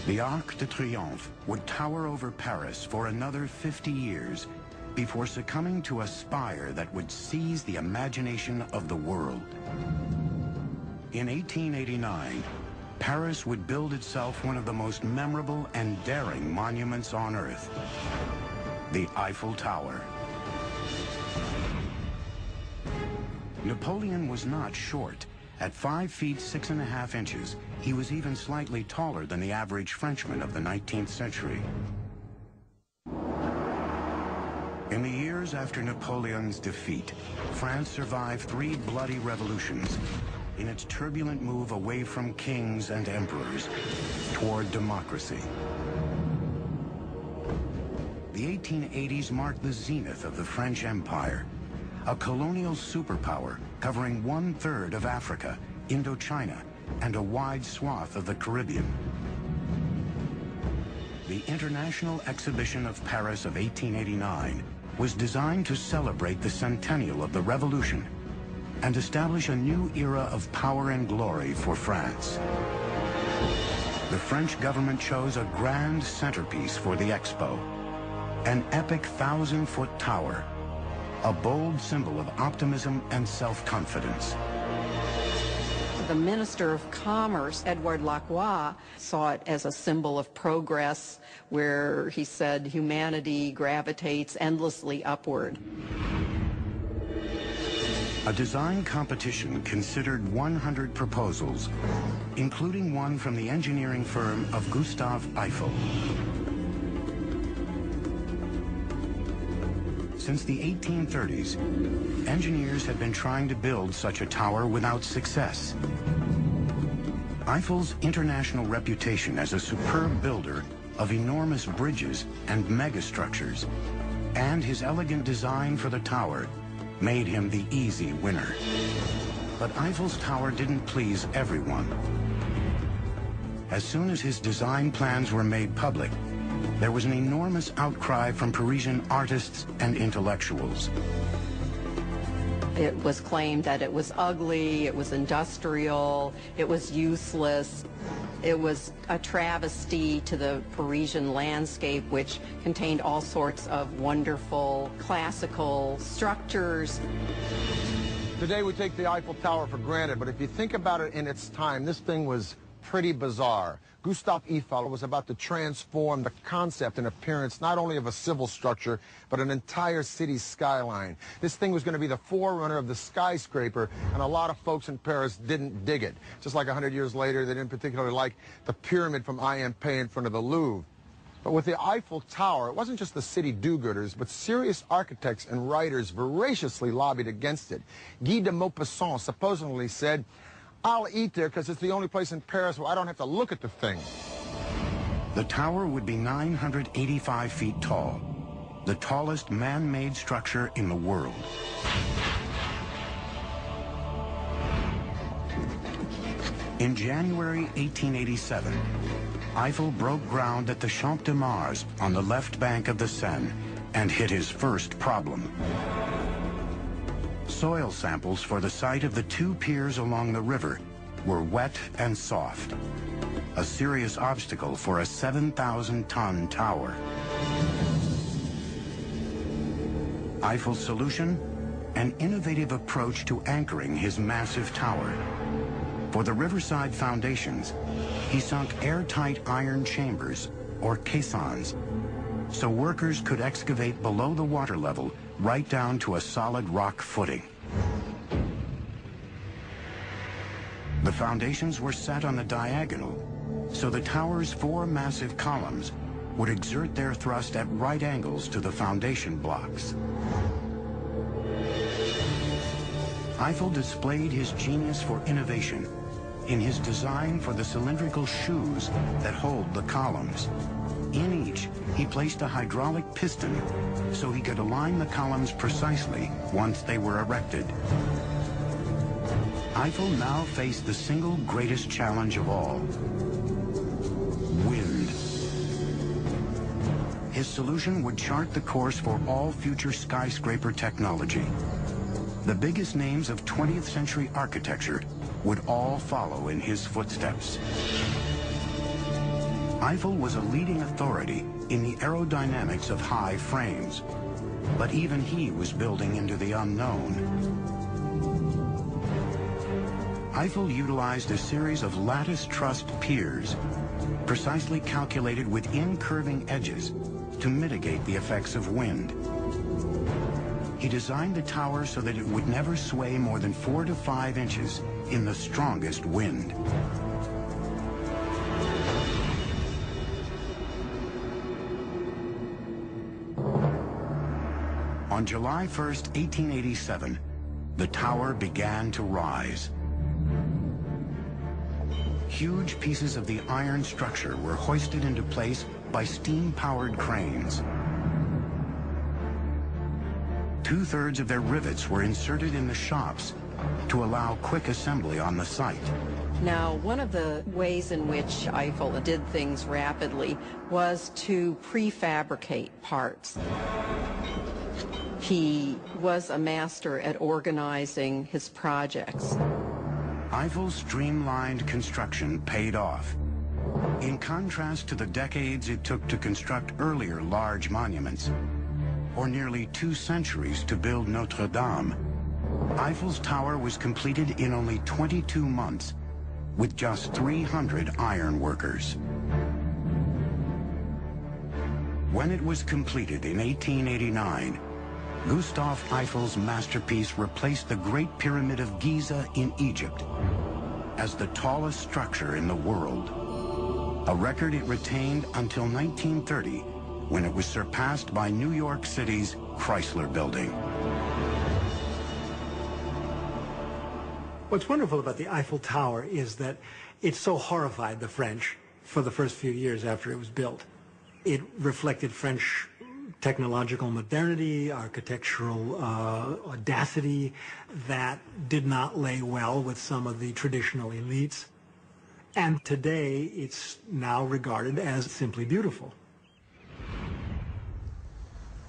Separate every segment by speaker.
Speaker 1: The Arc de Triomphe would tower over Paris for another 50 years before succumbing to a spire that would seize the imagination of the world. In 1889, Paris would build itself one of the most memorable and daring monuments on Earth, the Eiffel Tower. Napoleon was not short. At 5 feet 6.5 inches, he was even slightly taller than the average Frenchman of the 19th century. In the years after Napoleon's defeat, France survived 3 bloody revolutions in its turbulent move away from kings and emperors toward democracy. The 1880s marked the zenith of the French Empire, a colonial superpower covering 1/3 of Africa, Indochina, and a wide swath of the Caribbean. The International Exhibition of Paris of 1889 was designed to celebrate the centennial of the Revolution and establish a new era of power and glory for France. The French government chose a grand centerpiece for the expo, an epic 1,000-foot tower, a bold symbol of optimism and self-confidence.
Speaker 2: The Minister of Commerce, Edouard Lacroix, saw it as a symbol of progress, where he said humanity gravitates endlessly upward.
Speaker 1: A design competition considered 100 proposals, including one from the engineering firm of Gustave Eiffel. Since the 1830s, engineers had been trying to build such a tower without success. Eiffel's international reputation as a superb builder of enormous bridges and megastructures, and his elegant design for the tower, made him the easy winner. But Eiffel's tower didn't please everyone. As soon as his design plans were made public, there was an enormous outcry from Parisian artists and intellectuals.
Speaker 2: It was claimed that it was ugly, it was industrial, it was useless. It was a travesty to the Parisian landscape, which contained all sorts of wonderful classical structures.
Speaker 3: Today we take the Eiffel Tower for granted, but if you think about it in its time, this thing was pretty bizarre. Gustave Eiffel was about to transform the concept and appearance not only of a civil structure, but an entire city skyline. This thing was going to be the forerunner of the skyscraper, and a lot of folks in Paris didn't dig it. Just like 100 years later, they didn't particularly like the pyramid from IMP in front of the Louvre. But with the Eiffel Tower, it wasn't just the city do-gooders, but serious architects and writers voraciously lobbied against it. Guy de Maupassant supposedly said, "I'll eat there because it's the only place in Paris where I don't have to look at the thing."
Speaker 1: The tower would be 985 feet tall, the tallest man-made structure in the world. In January 1887, Eiffel broke ground at the Champ de Mars on the left bank of the Seine and hit his first problem. Soil samples for the site of the 2 piers along the river were wet and soft, a serious obstacle for a 7,000-ton tower. Eiffel's solution? An innovative approach to anchoring his massive tower. For the riverside foundations, he sunk airtight iron chambers, or caissons, so workers could excavate below the water level right down to a solid rock footing. The foundations were set on the diagonal, so the tower's 4 massive columns would exert their thrust at right angles to the foundation blocks. Eiffel displayed his genius for innovation in his design for the cylindrical shoes that hold the columns. In each, he placed a hydraulic piston so he could align the columns precisely once they were erected. Eiffel now faced the single greatest challenge of all: wind. His solution would chart the course for all future skyscraper technology. The biggest names of 20th century architecture would all follow in his footsteps. Eiffel was a leading authority in the aerodynamics of high frames, but even he was building into the unknown. Eiffel utilized a series of lattice-trussed piers, precisely calculated with incurving edges to mitigate the effects of wind. He designed the tower so that it would never sway more than 4 to 5 inches in the strongest wind. On July 1st, 1887, the tower began to rise. Huge pieces of the iron structure were hoisted into place by steam-powered cranes. 2/3 of their rivets were inserted in the shops to allow quick assembly on the site.
Speaker 2: Now, one of the ways in which Eiffel did things rapidly was to prefabricate parts. He was a master at organizing his projects.
Speaker 1: Eiffel's streamlined construction paid off. In contrast to the decades it took to construct earlier large monuments, or nearly 2 centuries to build Notre Dame, Eiffel's tower was completed in only 22 months, with just 300 iron workers. When it was completed in 1889, Gustave Eiffel's masterpiece replaced the Great Pyramid of Giza in Egypt as the tallest structure in the world, a record it retained until 1930, when it was surpassed by New York City's Chrysler Building.
Speaker 4: What's wonderful about the Eiffel Tower is that it so horrified the French for the first few years after it was built. It reflected French technological modernity, architectural audacity that did not lay well with some of the traditional elites. And today, it's now regarded as simply beautiful.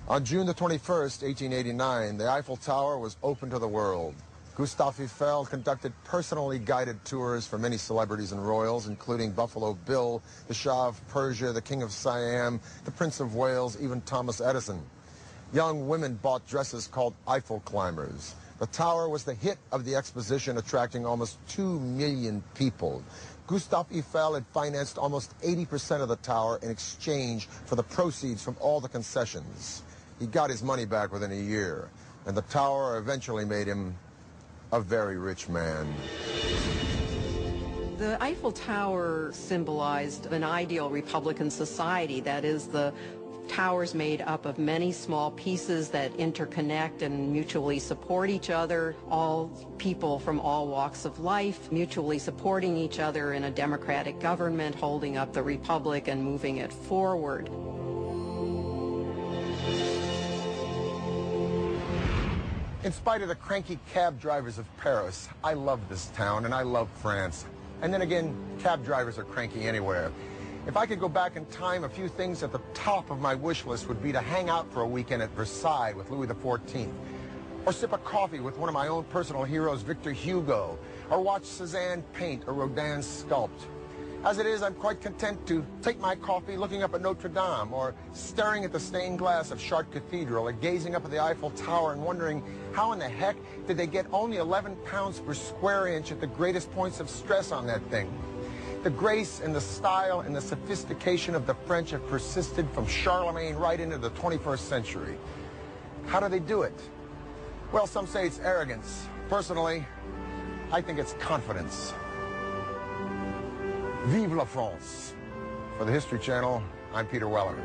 Speaker 3: On June the 21st, 1889, the Eiffel Tower was open to the world. Gustave Eiffel conducted personally guided tours for many celebrities and royals, including Buffalo Bill, the Shah of Persia, the King of Siam, the Prince of Wales, even Thomas Edison. Young women bought dresses called Eiffel climbers. The tower was the hit of the exposition, attracting almost 2 million people. Gustave Eiffel had financed almost 80% of the tower in exchange for the proceeds from all the concessions. He got his money back within a year, and the tower eventually made him a very rich man.
Speaker 2: The Eiffel Tower symbolized an ideal Republican society, that is, the towers made up of many small pieces that interconnect and mutually support each other, all people from all walks of life mutually supporting each other in a democratic government, holding up the republic and moving it forward.
Speaker 3: In spite of the cranky cab drivers of Paris, I love this town and I love France. And then again, cab drivers are cranky anywhere. If I could go back in time, a few things at the top of my wish list would be to hang out for a weekend at Versailles with Louis XIV, or sip a coffee with one of my own personal heroes, Victor Hugo, or watch Cézanne paint or Rodin sculpt. As it is, I'm quite content to take my coffee looking up at Notre Dame, or staring at the stained glass of Chartres Cathedral, or gazing up at the Eiffel Tower and wondering how in the heck did they get only 11 pounds per square inch at the greatest points of stress on that thing. The grace and the style and the sophistication of the French have persisted from Charlemagne right into the 21st century. How do they do it? Well, some say it's arrogance. Personally, I think it's confidence. Vive la France. For the History Channel, I'm Peter Weller.